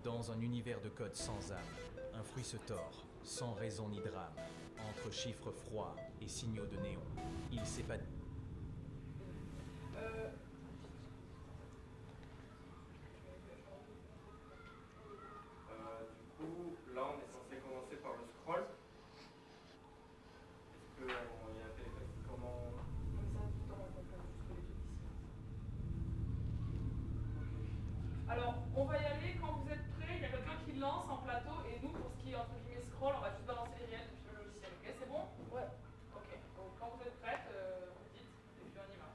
Dans un univers de code sans âme, un fruit se tord, sans raison ni drame. Entre chiffres froids et signaux de néon, il s'épanouit. Du coup, là on est censé commencer par le scroll. Est-ce qu'il y a un téléphone qui commence? Alors, on va y aller quand vous êtes prêts. Il y a quelqu'un qui lance en plateau et nous, pour ce qui est entre guillemets scroll, on va juste balancer les réels depuis le logiciel. Ok, c'est bon? Ouais. Ok, donc quand vous êtes prêtes, vous dites et puis on y va.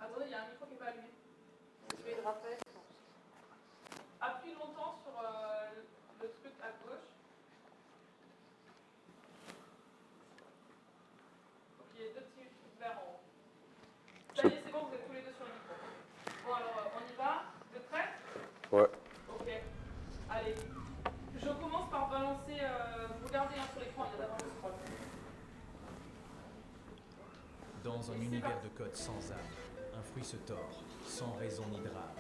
Attendez, il y a un micro qui n'est pas allumé. Celui de Raphaël. Appuie longtemps sur le truc à gauche. Donc il y a deux petits trucs verts en haut. Ça y est, c'est bon, vous êtes tous les deux sur le micro. Bon alors, on y va. Vous êtes prêts? Ouais. Ok. Allez. Je commence par balancer. Vous regardez sur l'écran, il y a d'abord le scroll. Dans un univers de code sans âme, un fruit se tord, sans raison ni drame.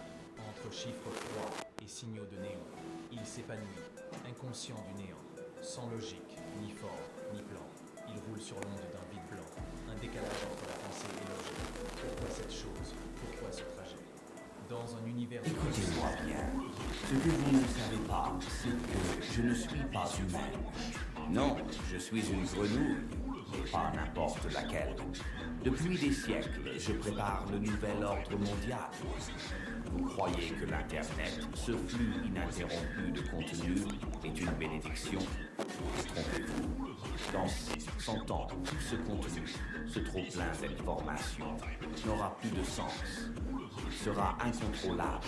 Entre chiffres froids et signaux de néon, il s'épanouit, inconscient du néant, sans logique, ni forme, ni plan. Il roule sur l'onde d'un vide blanc, un décalage entre la pensée et l'objet. Pourquoi cette chose? Pourquoi ce trajet? Dans un univers de code sans Écoutez-moi âme, bien. Ce que vous ne savez pas, c'est que je ne suis pas humain. Non, je suis une grenouille, et pas n'importe laquelle. Depuis des siècles, je prépare le nouvel ordre mondial. Vous croyez que l'Internet, ce flux ininterrompu de contenu, est une bénédiction? Trompez-vous. Dans 100 ans, tout ce contenu, ce trop-plein d'informations, n'aura plus de sens, sera incontrôlable.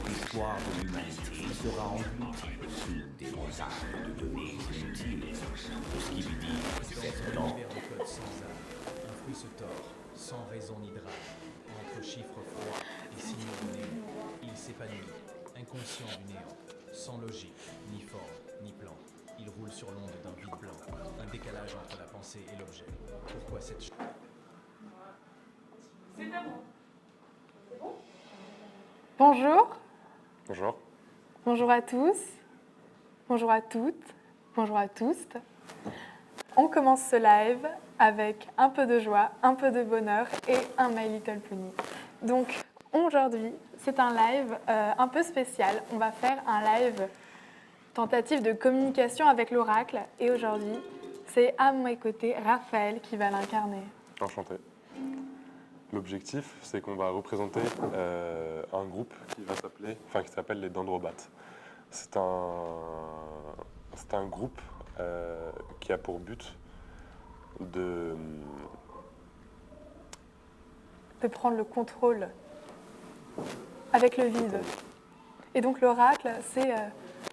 L'histoire de l'humanité sera engloutie sous des montagnes de données inutiles. Tout ce qui lui dit, c'est dans un lent. univers de code sans âme, un fruit se tord, sans raison ni drame. Entre chiffres froids et signaux de néon, il s'épanouit, inconscient du néant, sans logique, ni forme, ni plan. Il roule sur l'onde d'un vide blanc, un décalage entre la pensée et l'objet. Pourquoi cette chose? C'est à vous. C'est bon? Bonjour, Bonjour. bonjour à tous, bonjour à toutes, bonjour à tous. On commence ce live avec un peu de joie, un peu de bonheur et un My Little Pony. Donc aujourd'hui, c'est un live un peu spécial. On va faire un live tentative de communication avec l'oracle et aujourd'hui, c'est à mes côtés Raphaël qui va l'incarner. Enchanté. L'objectif, c'est qu'on va représenter un groupe qui s'appelle les Dendrobates. C'est un groupe qui a pour but de prendre le contrôle avec le vide. Et donc l'oracle, c'est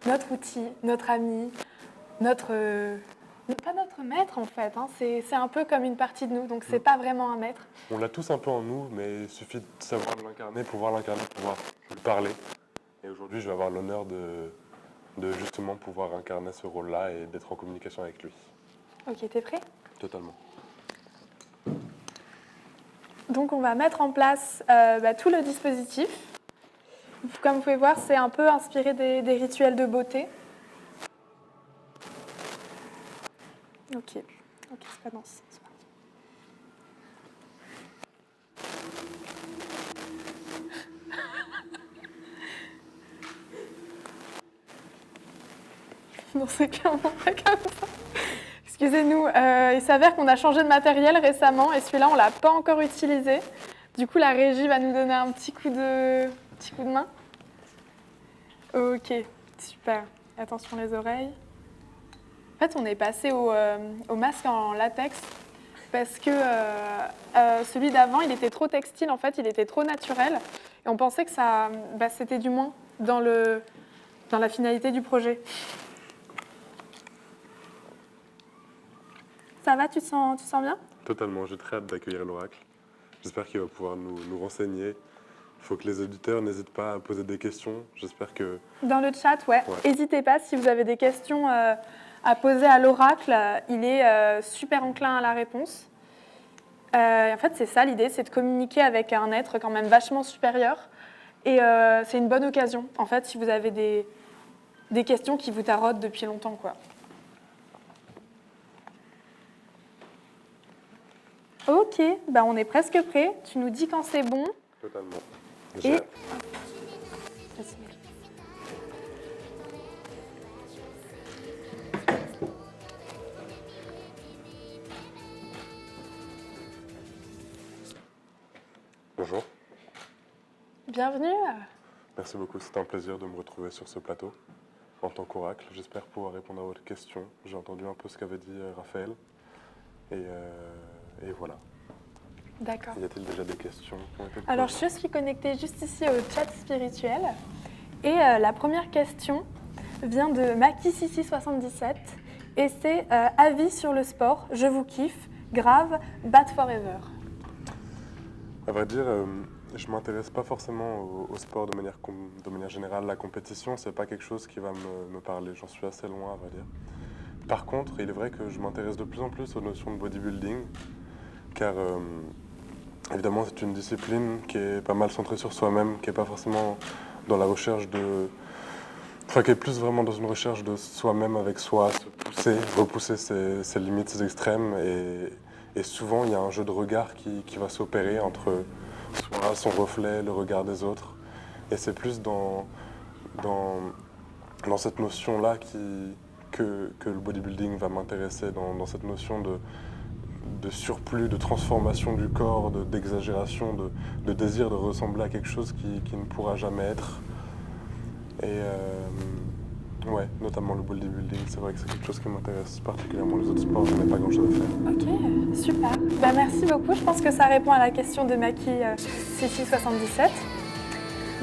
notre outil, notre ami, pas notre maître en fait, hein, c'est un peu comme une partie de nous, donc c'est pas vraiment un maître. On l'a tous un peu en nous, mais il suffit de savoir l'incarner, pouvoir lui parler. Et aujourd'hui, je vais avoir l'honneur de justement pouvoir incarner ce rôle-là et d'être en communication avec lui. Ok, t'es prêt? Totalement. Donc on va mettre en place tout le dispositif. Comme vous pouvez voir, c'est un peu inspiré des rituels de beauté. Ok, c'est pas dense. C'est parti. Non, c'est clairement pas comme ça. Excusez-nous, il s'avère qu'on a changé de matériel récemment et celui-là, on ne l'a pas encore utilisé. Du coup, la régie va nous donner un petit coup de main. Ok, super. Attention les oreilles. En fait, on est passé au masque en latex parce que celui d'avant, il était trop textile, en fait, il était trop naturel. Et on pensait que c'était du moins dans la finalité du projet. Ça va, tu te sens bien? Totalement, j'ai très hâte d'accueillir l'oracle. J'espère qu'il va pouvoir nous renseigner Il faut que les auditeurs n'hésitent pas à poser des questions. J'espère que... Dans le chat, ouais. Ouais. N'hésitez pas si vous avez des questions à poser à l'oracle. Il est super enclin à la réponse. En fait, c'est ça l'idée, c'est de communiquer avec un être quand même vachement supérieur. Et c'est une bonne occasion, en fait, si vous avez des questions qui vous taraudent depuis longtemps, quoi. Ok, bah on est presque prêt. Tu nous dis quand c'est bon. Totalement. Et... J'ai- Bonjour. Bienvenue. Merci beaucoup. C'était un plaisir de me retrouver sur ce plateau. En tant qu'oracle, j'espère pouvoir répondre à votre question. J'ai entendu un peu ce qu'avait dit Raphaël. Et voilà. D'accord. Y a-t-il déjà des questions qui ont été posées? Alors, je suis connectée juste ici au chat spirituel. Et la première question vient de Maki6677. Et c'est avis sur le sport, je vous kiffe, grave, bat forever. À vrai dire, je ne m'intéresse pas forcément au sport de manière générale. La compétition, ce n'est pas quelque chose qui va me parler. J'en suis assez loin, à vrai dire. Par contre, il est vrai que je m'intéresse de plus en plus aux notions de bodybuilding, car évidemment, c'est une discipline qui est pas mal centrée sur soi-même, qui n'est pas forcément dans la recherche de... Enfin, qui est plus vraiment dans une recherche de soi-même avec soi, se pousser, repousser ses limites, ses extrêmes. Et souvent, il y a un jeu de regard qui va s'opérer entre soi, son reflet, le regard des autres. Et c'est plus dans cette notion-là que le bodybuilding va m'intéresser, dans cette notion de surplus, de transformation du corps, d'exagération, de désir de ressembler à quelque chose qui ne pourra jamais être. Et ouais, notamment le bodybuilding, c'est vrai que c'est quelque chose qui m'intéresse particulièrement. Les autres sports, je n'ai pas grand-chose à faire. Ok, super. Bah, merci beaucoup. Je pense que ça répond à la question de Maki6677.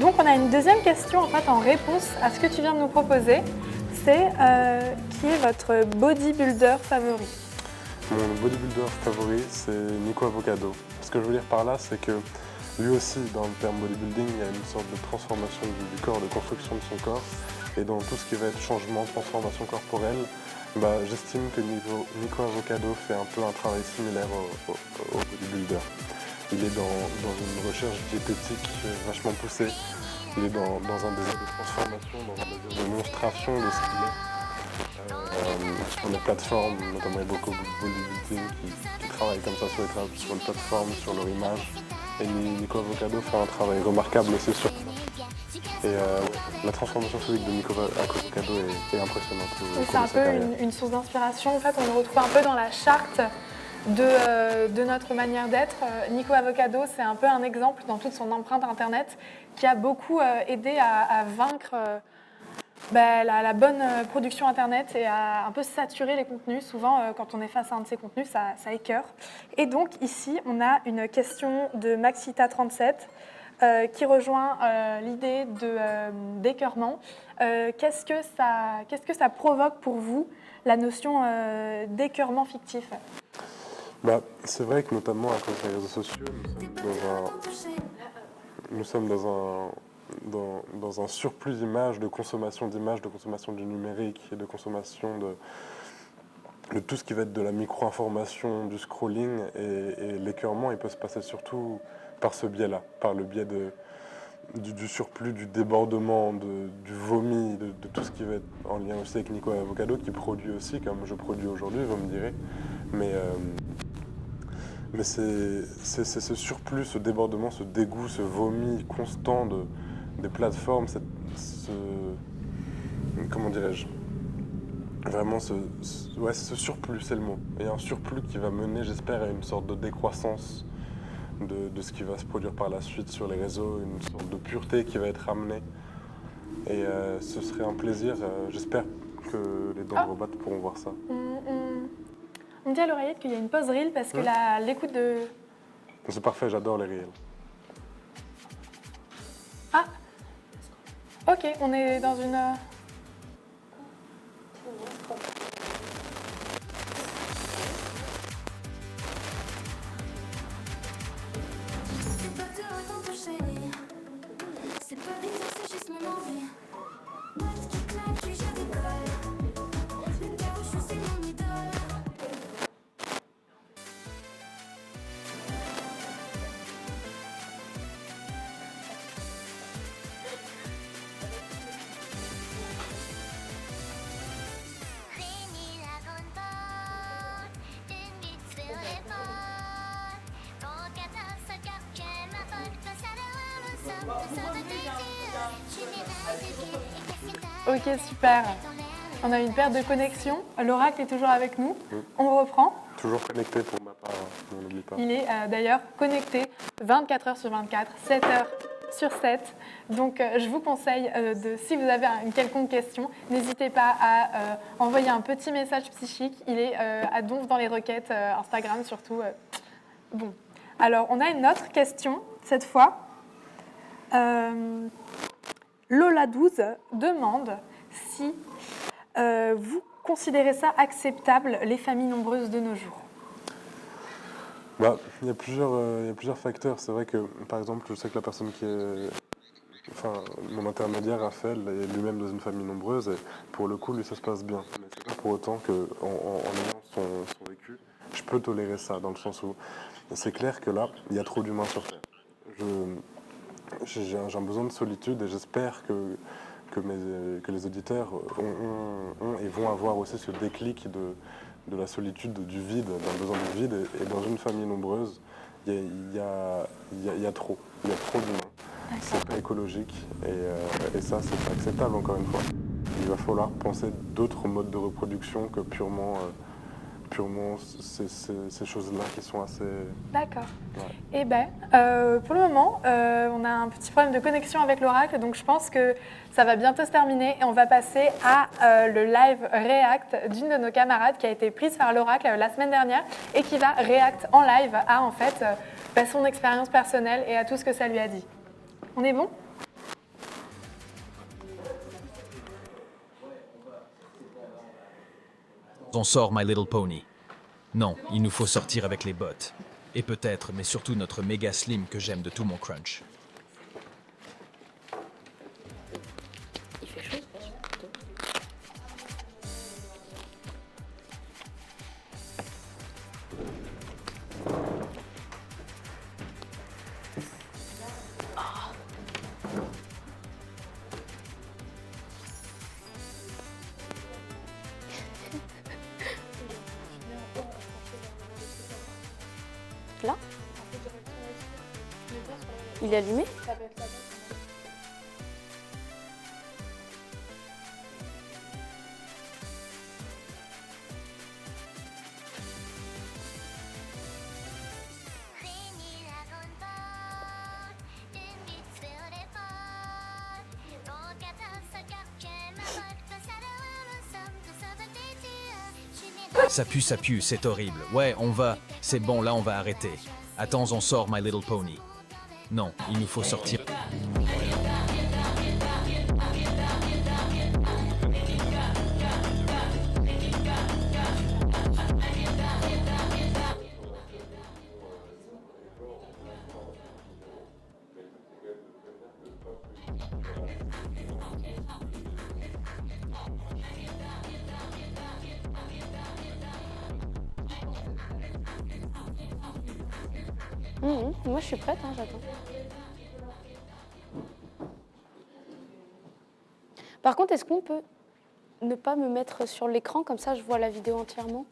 Donc, on a une deuxième question en fait en réponse à ce que tu viens de nous proposer. C'est qui est votre bodybuilder favori? Mon bodybuilder favori, c'est Nico Avocado. Ce que je veux dire par là, c'est que lui aussi, dans le terme bodybuilding, il y a une sorte de transformation du corps, de construction de son corps. Et dans tout ce qui va être changement, transformation corporelle, j'estime que Nico Avocado fait un peu un travail similaire au bodybuilder. Il est dans une recherche diététique vachement poussée. Il est dans un désir de transformation, dans un désir de monstration de ce qu'il est. Sur les plateformes, notamment il y a beaucoup de bodybuilding qui travaillent comme ça sur les plateformes, sur leur image. Et Nico Avocado fait un travail remarquable aussi sur ça. Et la transformation physique de Nico Avocado est impressionnante. Oui, c'est un peu une source d'inspiration. En fait, on le retrouve un peu dans la charte de notre manière d'être. Nico Avocado, c'est un peu un exemple dans toute son empreinte Internet qui a beaucoup aidé à vaincre la bonne production Internet et à un peu saturer les contenus. Souvent, quand on est face à un de ces contenus, ça écœure. Et donc, ici, on a une question de Maxita37 qui rejoint l'idée d'écœurement. Qu'est-ce que ça provoque pour vous, la notion d'écœurement fictif? C'est vrai que notamment à cause des réseaux sociaux, nous sommes dans un surplus d'images, de consommation du numérique et de consommation de tout ce qui va être de la micro-information, du scrolling. Et l'écœurement, il peut se passer surtout par ce biais-là, par le biais du surplus, du débordement, du vomi, de tout ce qui va être en lien aussi avec Nico Avocado, qui produit aussi, comme je produis aujourd'hui, vous me direz. Mais c'est ce surplus, ce débordement, ce dégoût, ce vomi constant des plateformes, comment dirais-je, vraiment ce surplus, c'est le mot. Et un surplus qui va mener, j'espère, à une sorte de décroissance de ce qui va se produire par la suite sur les réseaux, une sorte de pureté qui va être amenée. Et ce serait un plaisir, j'espère que les dents de Robat pourront voir ça. On dit à l'oreillette qu'il y a une pause reel parce que l'écoute de... C'est parfait, j'adore les reels. Ah, ok, on est dans une... Ok, super. On a une paire de connexions. L'oracle est toujours avec nous. On reprend. Toujours connecté pour ma part, hein, on n'oublie pas. Il est d'ailleurs connecté 24 heures sur 24, 7 heures sur 7. Donc je vous conseille, si vous avez une quelconque question, n'hésitez pas à envoyer un petit message psychique. Il est à donf dans les requêtes Instagram surtout. Bon, alors on a une autre question cette fois. Lola12 demande si vous considérez ça acceptable, les familles nombreuses de nos jours. Bah, il y a plusieurs facteurs. C'est vrai que, par exemple, je sais que la personne qui est... Enfin, mon intermédiaire, Raphaël, est lui-même dans une famille nombreuse et pour le coup, lui, ça se passe bien. Mais c'est pas pour autant qu'en ayant son vécu, je peux tolérer ça, dans le sens où c'est clair que là, il y a trop d'humains sur Terre. J'ai un besoin de solitude et j'espère que les auditeurs ont et vont avoir aussi ce déclic de la solitude, du vide, d'un besoin du vide. Et dans une famille nombreuse, il y a trop d'humains. C'est pas écologique et ça, c'est pas acceptable, encore une fois. Il va falloir penser d'autres modes de reproduction que purement ces choses-là qui sont assez... D'accord. Ouais. Eh bien, pour le moment, on a un petit problème de connexion avec l'oracle, donc je pense que ça va bientôt se terminer et on va passer à le live react d'une de nos camarades qui a été prise par l'oracle la semaine dernière et qui va react en live à en fait son expérience personnelle et à tout ce que ça lui a dit. On est bon ? On sort My Little Pony. Non, il nous faut sortir avec les bots. Et peut-être, mais surtout notre méga slim que j'aime de tout mon crunch. Il fait chaud. Là? Il est allumé? Ça pue, c'est horrible. Ouais, on va... C'est bon, là on va arrêter. Attends, on sort My Little Pony. Non, il nous faut sortir... Moi je suis prête, hein, j'attends. Par contre, est-ce qu'on peut ne pas me mettre sur l'écran, comme ça je vois la vidéo entièrement?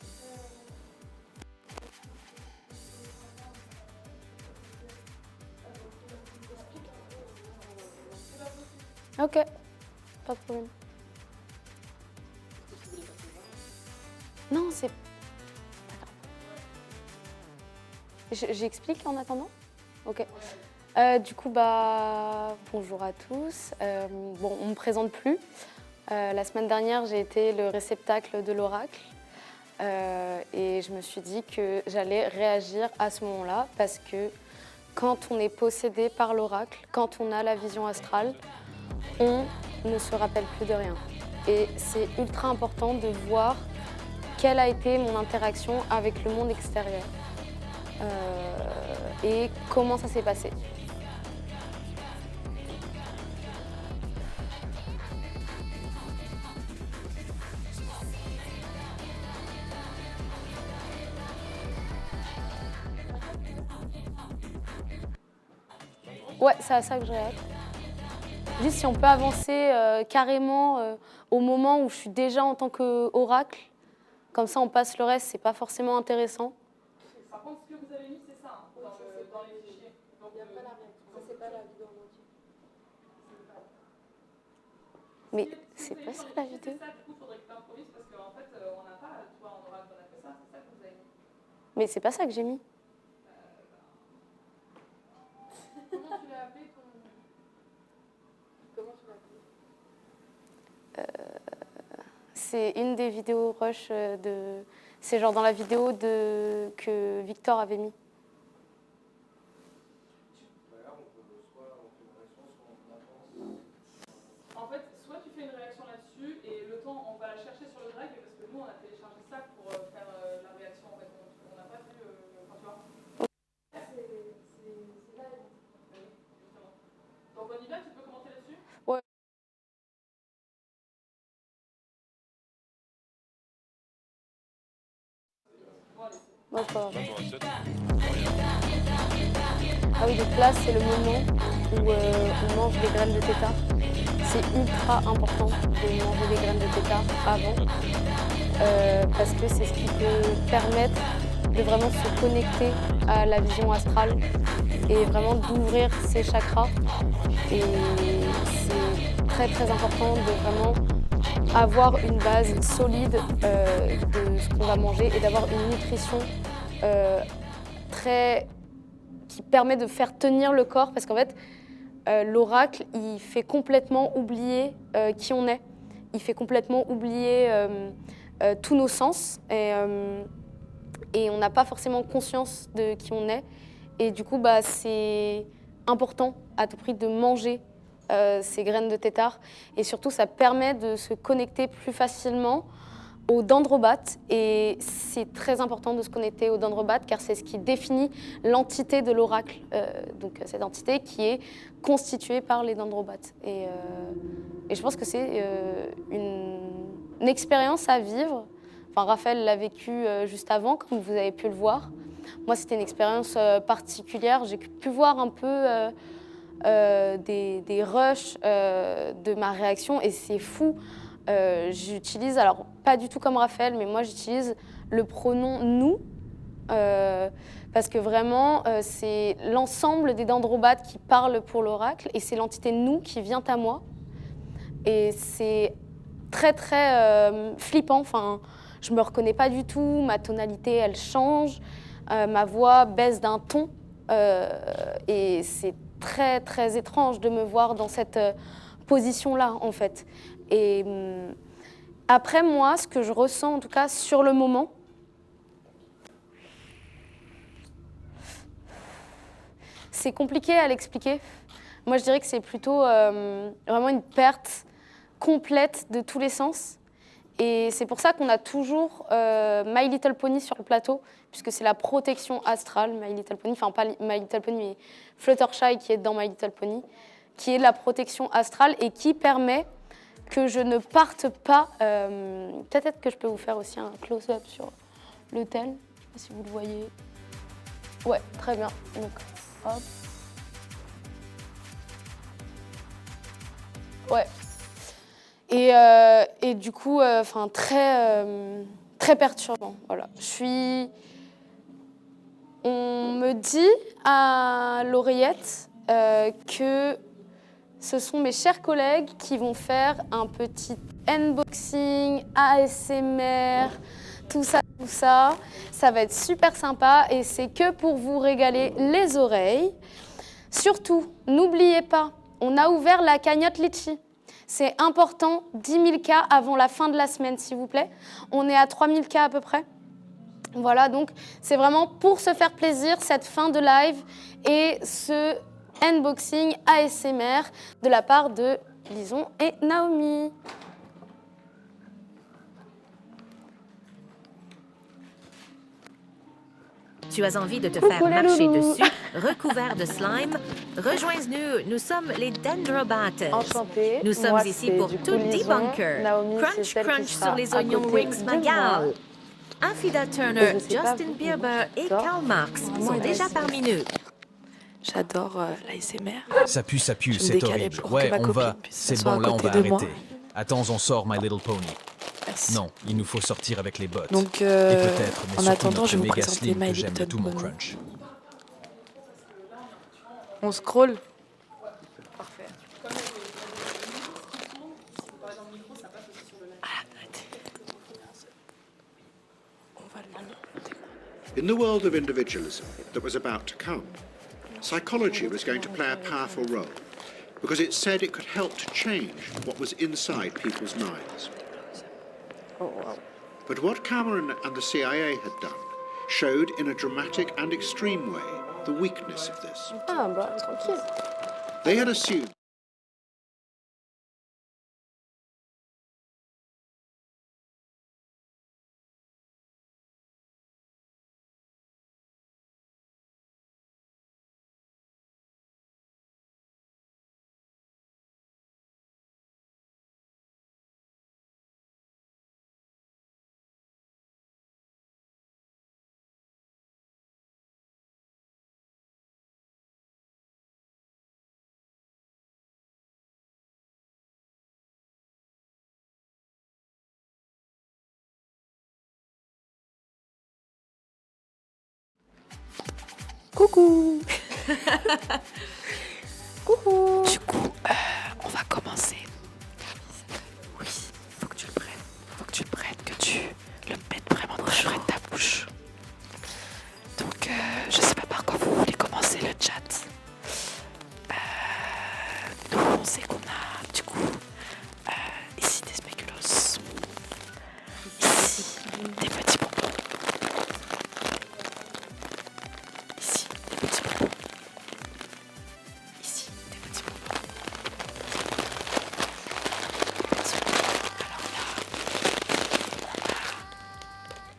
Ok, pas de problème. Non, c'est... J'explique en attendant? Ok. Du coup, bonjour à tous. Bon, on ne me présente plus. La semaine dernière, j'ai été le réceptacle de l'oracle. Et je me suis dit que j'allais réagir à ce moment-là parce que quand on est possédé par l'oracle, quand on a la vision astrale, on ne se rappelle plus de rien. Et c'est ultra important de voir quelle a été mon interaction avec le monde extérieur. Et comment ça s'est passé. Ouais, c'est à ça que je réagis. Juste si on peut avancer carrément au moment où je suis déjà en tant qu'oracle, comme ça on passe le reste, c'est pas forcément intéressant. Par contre, ce que vous avez mis, c'est ça, dans les fichiers. Donc, il n'y a pas la réaction. Ça, c'est pas la vidéo en entier. Mais c'est pas ça la vidéo. C'est ça, du coup, il faudrait que tu improvises parce qu'en fait, on n'a pas, tu vois, en oracle, on a fait ça, c'est ça que vous avez mis. Mais c'est pas ça que j'ai mis. Comment tu l'as appelé ton... Comment tu l'as appelé C'est une des vidéos rush de... C'est genre dans la vidéo que Victor avait mis. En fait, soit tu fais une réaction là-dessus et le temps, on va la chercher sur le drive parce que nous, on a téléchargé ça pour faire la réaction. En fait, on n'a pas vu, enfin, tu vois. C'est là, justement. Donc on y va, tu peux commenter là-dessus? Ouais. Bon, c'est pas grave. Ah oui, donc là, c'est le moment où on mange des graines de tétard. C'est ultra important de manger des graines de tétard avant, parce que c'est ce qui peut permettre de vraiment se connecter à la vision astrale et vraiment d'ouvrir ses chakras. Et c'est très très important de vraiment avoir une base solide de ce qu'on va manger et d'avoir une nutrition qui permet de faire tenir le corps, parce qu'en fait, l'oracle, il fait complètement oublier qui on est. Il fait complètement oublier tous nos sens et on n'a pas forcément conscience de qui on est. Et du coup, bah, c'est important à tout prix de manger ces graines de tétard. Et surtout, ça permet de se connecter plus facilement aux dendrobates. Et c'est très important de se connecter aux dendrobates car c'est ce qui définit l'entité de l'oracle. Donc cette entité qui est constituée par les dendrobates. Et je pense que c'est une expérience à vivre. Enfin, Raphaël l'a vécu juste avant, comme vous avez pu le voir. Moi, c'était une expérience particulière. J'ai pu voir un peu des rushs de ma réaction et c'est fou. J'utilise, alors pas du tout comme Raphaël, mais moi j'utilise le pronom « nous » parce que vraiment c'est l'ensemble des dendrobates qui parlent pour l'oracle et c'est l'entité « nous » qui vient à moi. Et c'est très très flippant, enfin, je me reconnais pas du tout, ma tonalité elle change, ma voix baisse d'un ton et c'est très très étrange de me voir dans cette position-là en fait. Et après moi, ce que je ressens en tout cas sur le moment, c'est compliqué à l'expliquer. Moi je dirais que c'est plutôt vraiment une perte complète de tous les sens. Et c'est pour ça qu'on a toujours My Little Pony sur le plateau, puisque c'est la protection astrale, My Little Pony, enfin pas My Little Pony, mais Fluttershy qui est dans My Little Pony, qui est la protection astrale et qui permet que je ne parte pas. Peut-être que je peux vous faire aussi un close-up sur le tel, je ne sais pas si vous le voyez. Ouais, très bien. Donc, hop. Ouais. Et du coup, enfin très perturbant. Voilà. On me dit à l'oreillette que ce sont mes chers collègues qui vont faire un petit unboxing, ASMR, tout ça. Ça va être super sympa et c'est que pour vous régaler les oreilles. Surtout, n'oubliez pas, on a ouvert la cagnotte Litchi. C'est important, 10 000 cas avant la fin de la semaine, s'il vous plaît. On est à 3 000 cas à peu près. Voilà, donc c'est vraiment pour se faire plaisir, cette fin de live et ce unboxing ASMR de la part de Lison et Naomi. Tu as envie de te faire marcher dessus, recouvert de slime? Rejoins-nous, nous sommes les Dendrobates. Enchantée. Nous sommes ici pour tout debunker. Crunch, crunch sur les oignons Rings Magal. Affida Turner, Justin Bieber et Karl Marx sont déjà parmi nous. J'adore l'ASMR. Ça pue, c'est horrible. Ouais, on va. C'est bon, là on va arrêter. Attends, on sort My Little Pony. Merci. Non, il nous faut sortir avec les bots. Donc, et peut-être, mais en attendant, je vais vous méga présenter slim My que j'aime de Little tout mon Pony. crunch. On scroll. Parfait. In the world of individualism that was about to come, psychology was going to play a powerful role because it said it could help to change what was inside people's minds. But what Cameron and the CIA had done showed in a dramatic and extreme way the weakness of this. Ah, bah, tranquille. They had assumed Coucou. Coucou. Du coup, on va commencer. Oui, faut que tu le prennes. Faut que tu le prennes, que tu le mettes vraiment dans le de ta bouche. Donc, je sais pas par quoi vous voulez commencer le chat. Nous, on sait qu'on a, du coup, ici des spéculoos. Ici, des petits bonbons. Ici, des petits bonbons. Ici, des petits bonbons. Alors là, on a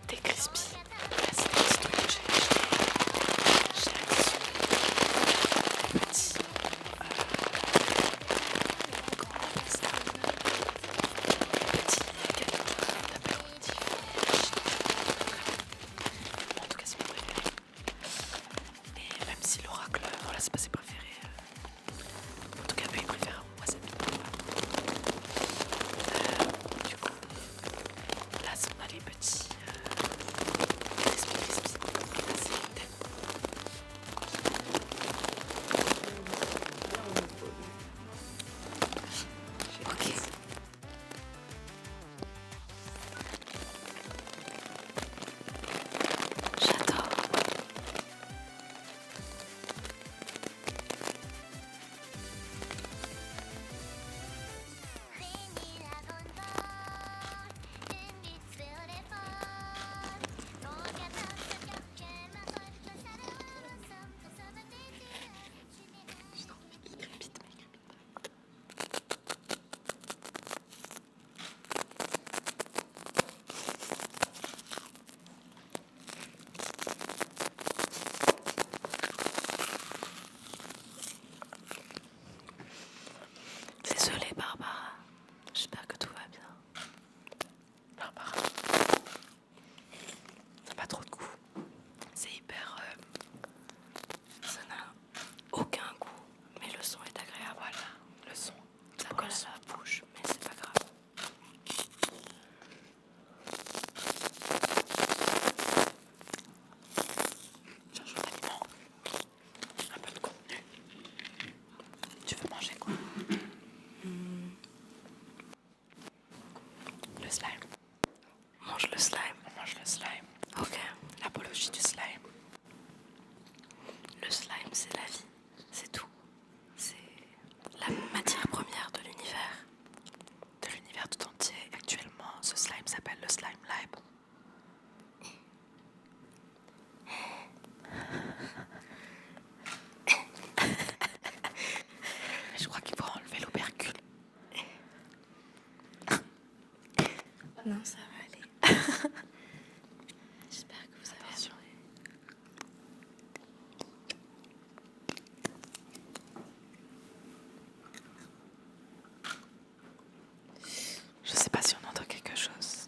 des crispies. Là, c'est des petits trucs que j'ai achetés. J'ai l'addition. Des petits. Comment on appelle ça? Des petits gâteaux d'apéritif. En tout cas, c'est mon préféré. Et même si l'oracle, voilà, c'est pas ses préférés. En tout cas, eux, ils préfèrent au wasabi. Du coup, là, on a les petits crispy. Là, c'est le thème. Ok. J'adore. Désolée Barbara, j'espère que tout va bien. Barbara, ça n'a pas trop de goût. C'est hyper... ça n'a aucun goût, mais le son est agréable. Voilà, le son. Ça colle à la bouche, mais c'est pas grave. Cherche un aliment. Un peu de contenu. Tu veux manger quoi? Le slime. On mange le slime. On mange le slime. Ok. L'apologie du slime. Le slime, c'est la vie. C'est tout. C'est la matière première de l'univers. De l'univers tout entier. Actuellement, ce slime s'appelle le slime lab. Mais je crois qu'il faut enlever l'opercule. Non, ça va aller. J'espère que vous avez assuré. Je sais pas si on entend quelque chose.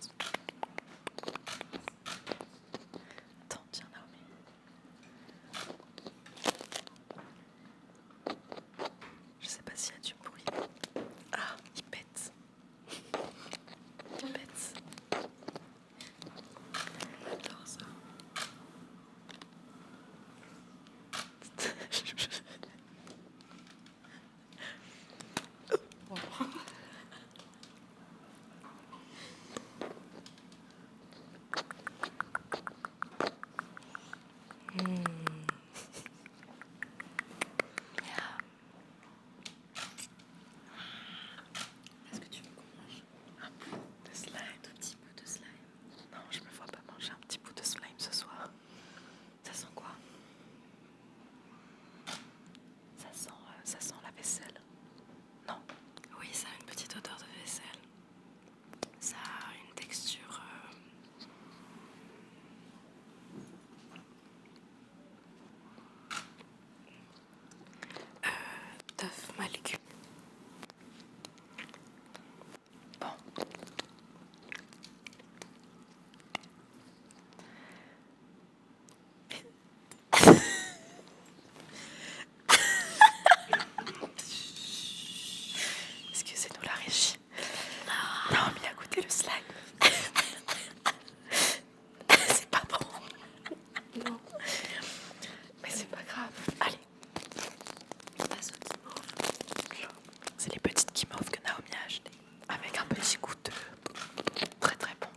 Attends, tiens, Naomi. Je sais pas s'il y a du bruit. Ah, il pète. Il pète. C'est les petites guimauves que Naomi a achetées, avec un petit goût de très très bon.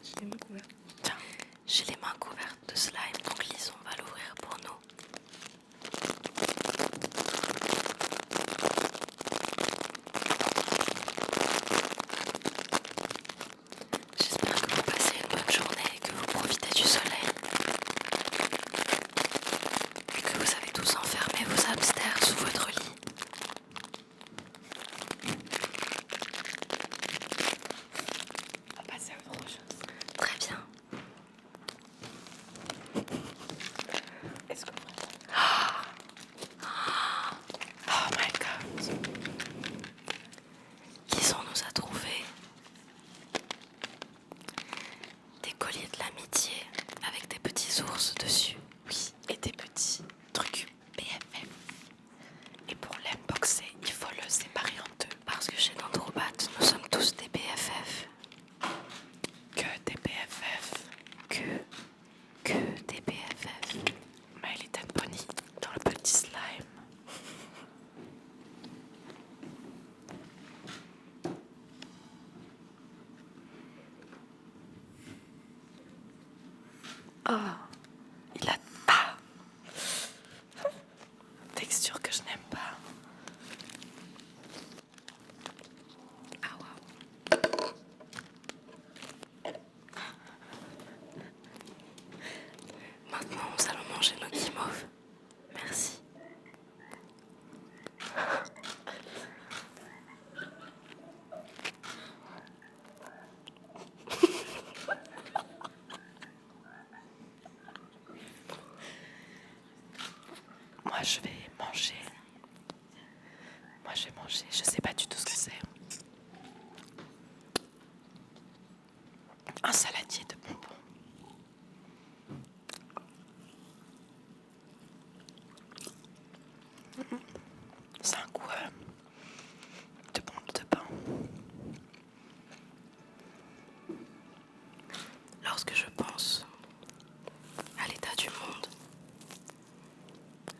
J'ai les mains couvertes. Tiens, j'ai les mains couvertes de slime, donc Lison va l'ouvrir pour nous. J'espère que vous passez une bonne journée et que vous profitez du soleil. Et que vous avez tous enfermé vos hamsters sous votre lit. On va passer à autre chose. Très bien. Est-ce que oh my god. Lison nous a trouvé des colliers de l'amitié avec des petits ours dessus. Oui, et des petits trucs BFF. Et pour l'unboxer, il faut le séparer en deux. Parce que chez Dendrobat, nous sommes tous des BFF. Que des BFF. Que des BFF. My Little Pony dans le petit slime. Oh, il a pas texture que je n'aime pas. Ah waouh. Maintenant, nous allons manger nos guimauves. Merci. Moi, je vais manger. Je sais pas du tout ce que c'est. Un saladier de bonbons. C'est un goût de bombe de pain. Lorsque je pense à l'état du monde,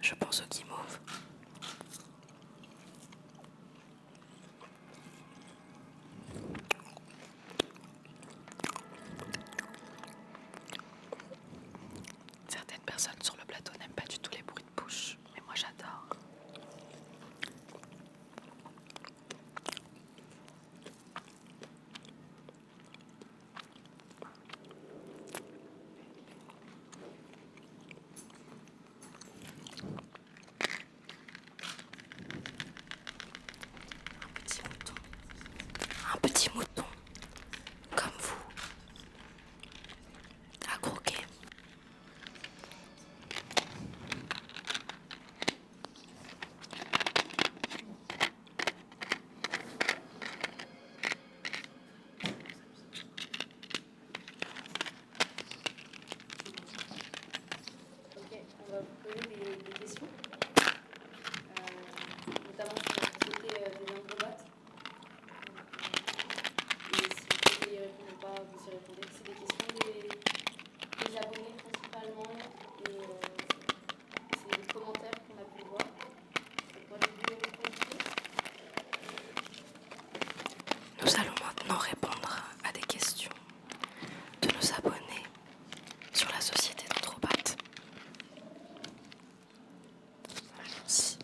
je pense aux guimauves. Certaines personnes sur le plateau n'aiment pas du tout les bruits de bouche, mais moi j'adore. Un petit mouton, comme vous, à croquer. Ok, on va vous poser des questions, notamment sur la société des Dendrobat. Et si vous pouvez y répondre ou pas, vous y répondez. C'est des questions des abonnés principalement et c'est des commentaires qu'on a pu voir. C'est pas des vidéos reproductives. Nous allons maintenant répondre à des questions de nos abonnés sur la société Dendrobat. Allons-y.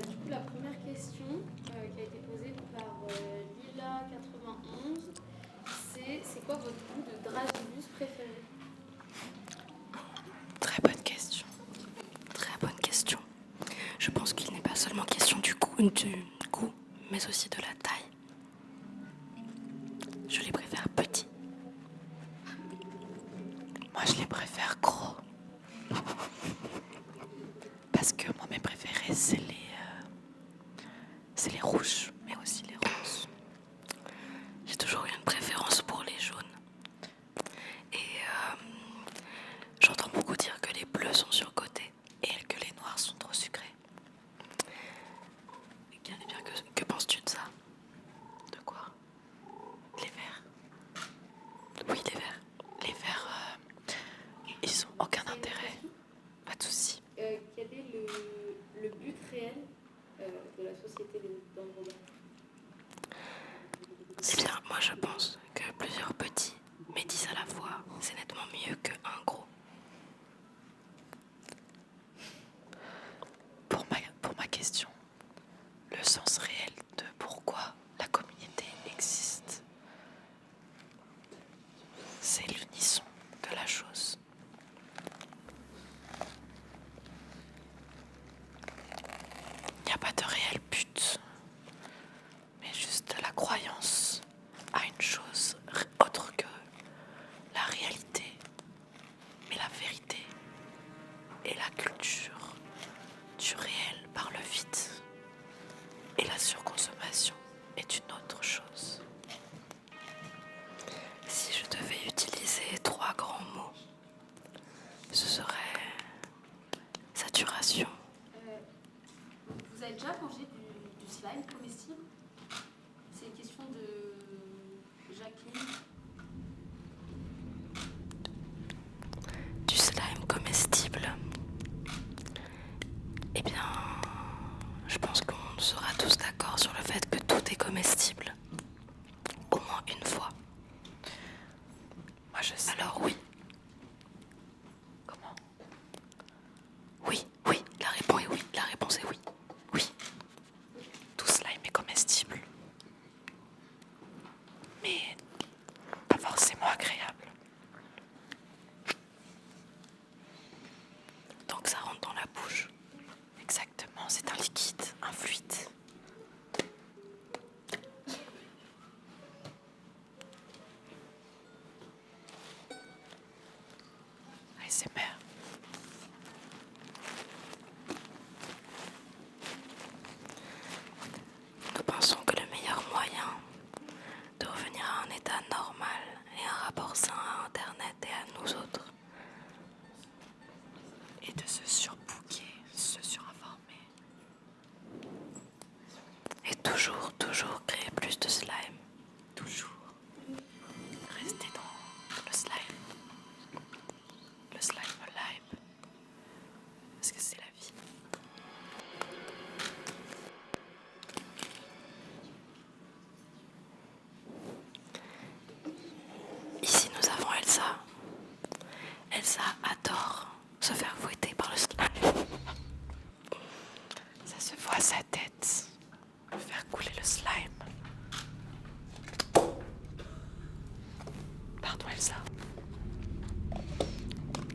Du coup, la première question qui a été posée par Lila91, c'est quoi votre goût de dragibus préféré? Très bonne question. Très bonne question. Je pense qu'il n'est pas seulement question du goût, mais aussi de la taille. Je les préfère petits. Moi, je les préfère gros. Parce que moi, mes préférés, c'est les rouges, mais aussi les roses. J'ai toujours eu une préférence pour les jaunes. Et j'entends beaucoup dire que les bleus sont surcotés et que les noirs sont trop sucrés. ils ont aucun intérêt. Pas de souci. Quel est le but réel de la société d'Andromède? Eh bien, moi je pense que plusieurs petits, mais 10 à la fois, c'est nettement mieux qu'un gros. Pour ma question, le sens réel de pourquoi la communauté existe, c'est l'unisson de la chose. Il n'y a pas de réel but, mais juste la croyance à une chose autre que la réalité, mais la vérité et la culture du réel par le vide. Et la surconsommation est une autre chose. Si je devais utiliser 3 grands mots, ce serait saturation. Vous avez déjà mangé du slime comestible? C'est une question de Jacqueline. Du slime comestible. Eh bien, je pense qu'on sera tous d'accord sur le fait que tout est comestible. Au moins une fois. Moi je sais. Alors oui. Comment? Oui, la réponse est oui. La réponse est oui. Oui. Tout slime est comestible. Mais pas forcément agréable. Donc ça rentre dans la bouche. Exactement, c'est un liquide, un fluide. ASMR. Nous pensons que le meilleur moyen de revenir à un état normal et un rapport sain à Internet et à nous autres est de se surbooker, se surinformer. Et toujours créer plus de slime. Toujours. Rester dans le slime. Le slime alive. Parce que c'est la vie. Ici nous avons Elsa. Elsa adore se faire fouetter par le slime. Ça se voit à sa tête. Faire couler le slime. Pardon Elsa.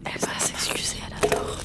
Elle va s'excuser, elle adore.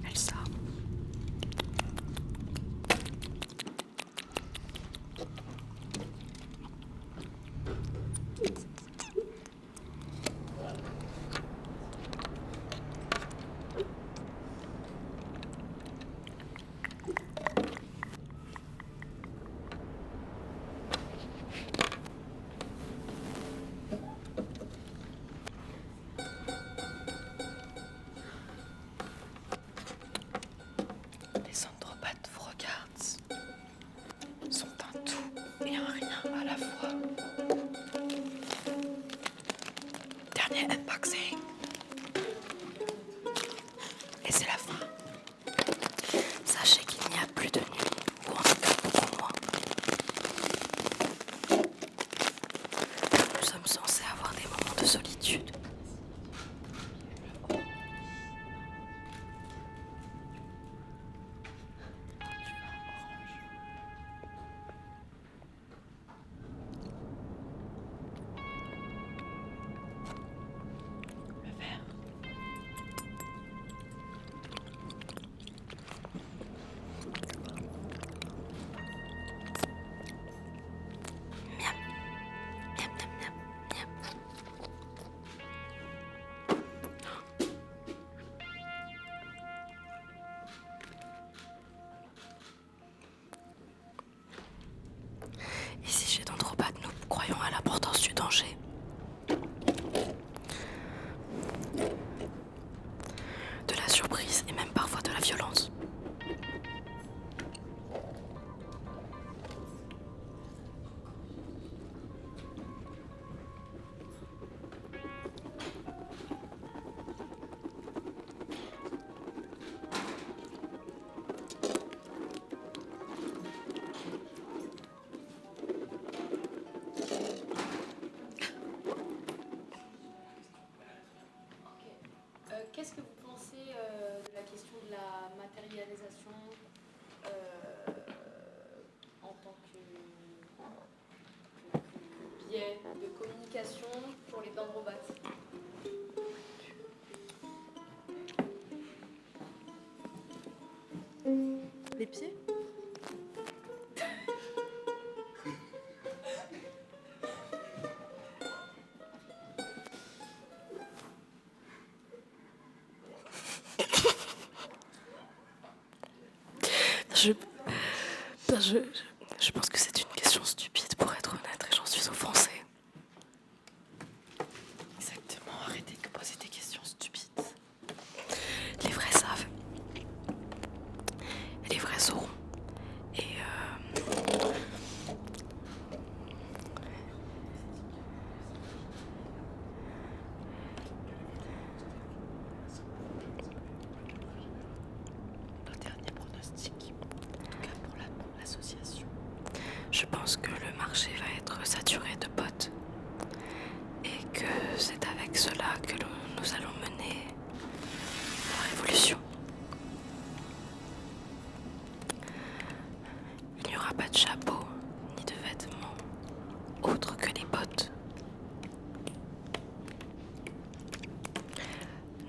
Elsa. Les andropathes vous regardent, sont un tout et un rien à la fois. Dernier unboxing. Et c'est la fin. danger. De la surprise et même parfois de la violence. Qu'est-ce que vous pensez de la question de la matérialisation en tant que biais de communication pour les dendrobates? Les pieds? Je pense que c'est une question stupide pour être honnête et j'en suis offensée. Exactement, arrêtez de poser des questions stupides. Les vrais savent. Et les vrais sauront. Et le dernier pronostic, en tout cas pour l'association, je pense que le marché va être saturé de potes et que c'est avec cela que nous allons mener la révolution. Il n'y aura pas de chapeau ni de vêtements autres que les bottes.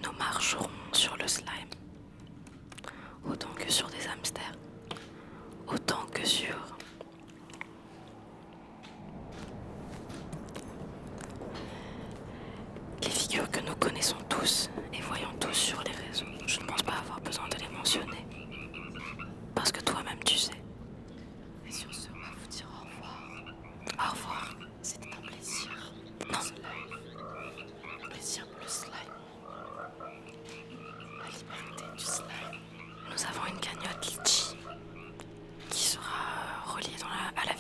Nous marcherons sur le slime, autant que sur des hamsters, autant que sur les figures que nous connaissons tous et voyons tous sur les réseaux. Je ne pense pas avoir besoin de les mentionner, parce que toi-même tu sais. Et sur ce, on va vous dire au revoir. Au revoir. C'était un plaisir. Non. Un plaisir pour le slime. La liberté du slime. Nous avons une cagnotte Litchi qui sera reliée à la